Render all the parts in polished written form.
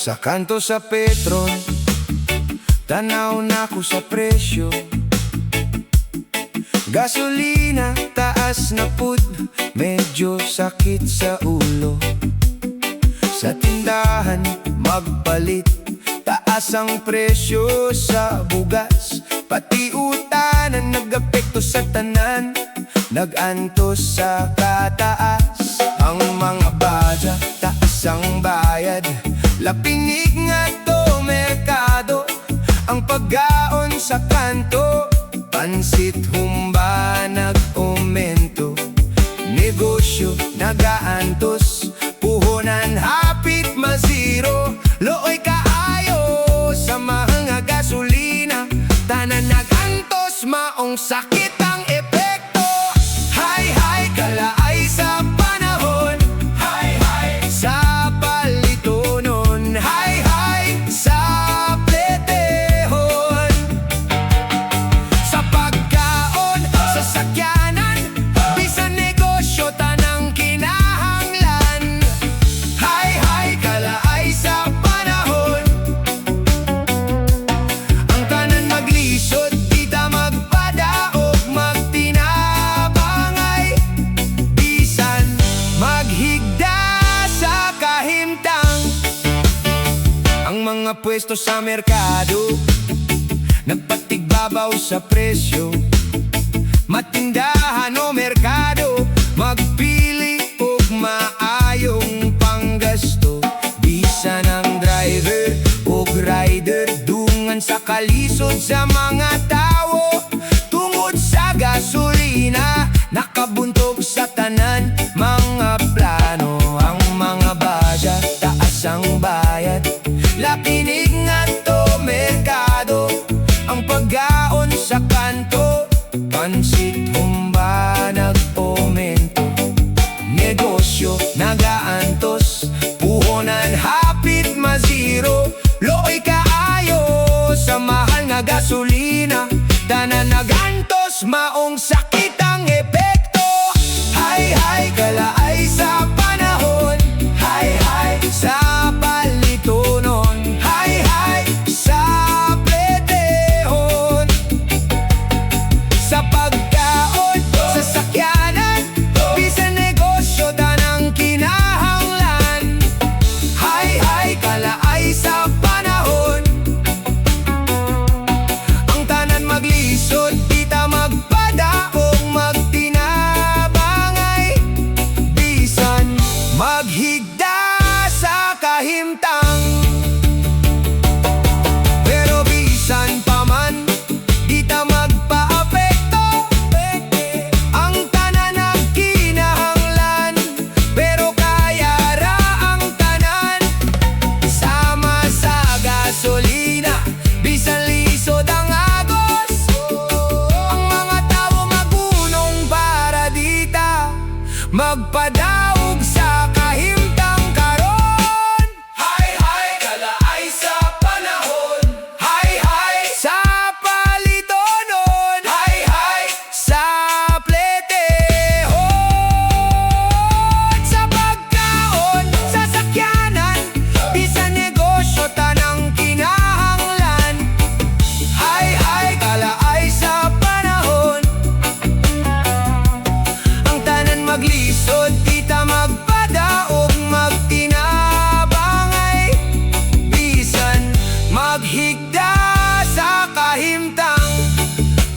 Sa kanto sa Petron, tanaw na ko sa presyo. Gasolina, taas na pud, medyo sakit sa ulo. Sa tindahan, magpalit, taas ang presyo sa bugas. Pati utanan, nag-apekto sa tanan, nag-antos sa kataas. Ang mga bada, taas ang bayad, lapinig nga to merkado. Ang paggaon sa kanto, pansit humba nag-aumento. Negosyo nagaantos, puhunan hapit maziro. Looy kaayo sa mga gasolina, tanan nagantos, maong sakit ang epekto. Hay kalaay sa panahon, hay sa palitonon, hay sa pletehon. Sa pagkaon, sa sakyanan, bisan negosyo tanang kinahanglan. Hay kalaay sa panahon, ang tanan maglisod, di ta magpadaog, magtinabangay, bisan maghigda sa kahimtang. Ang mga pwesto sa merkado, nagpatigbabaw sa presyo. Matindahan o merkado, magpili og maayong panggasto. Bisan ang driver o rider, dungan sa kalisod sa mga tao. Tungod sa gasolina, nakabuntog sa tanan mga plano. Ang mga budget, taas ang bayad, lapinig nga to merkado. Ang paggaon sa kanto, pansit humba nag-aumento. Negosyo nagaantos, puhunan hapit maziro. Looy kaayo sa mahal nga gasolina, tanan nagantos, maong sakit ang epekto. Hay kalaay sa panahon, hay sa palitonon, hay sa pletehon. Sa pagkaon, sa sakyanan, bisan negosyo tanang kinahanglan. Hay kalaay sa panahon, ang tanan maglisod, di ta magpadaog, magtinabangay, bisan maghigda sa kahimtang. Pero bisan pa man, di ta magpaapekto, ang tanan nagkinahanglan. Pero kaya ra ang tanan, sama sa gasolina, bisan lisod ang agos. Ang mga tao magunong para dita, magpadaog sa kahimtang karon. Hay kalaay sa panahon, hay sa palitonon, hay sa pletehon. Sa pagkaon, sa sakyanan, bisan negosyo tanang kinahanglan. Hay kalaay sa panahon, ang tanan maglisod, di ta magpadaog, magtinabangay, bisan maghigda sa kahimtang.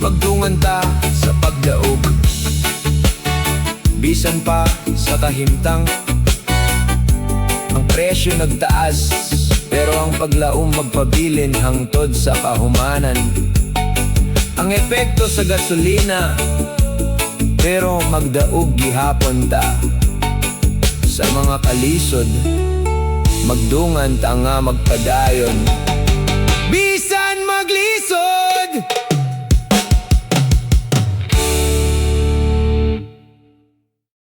Magdungan ta sa pagdaog, bisan pa sa kahimtang. Ang presyo nagtaas, pero ang paglaom magpabilin hangtod sa kahumanan. Ang epekto sa gasolina, pero magdaog gihapon ta. Sa mga kalisod, magdungan ta nga magpadayon.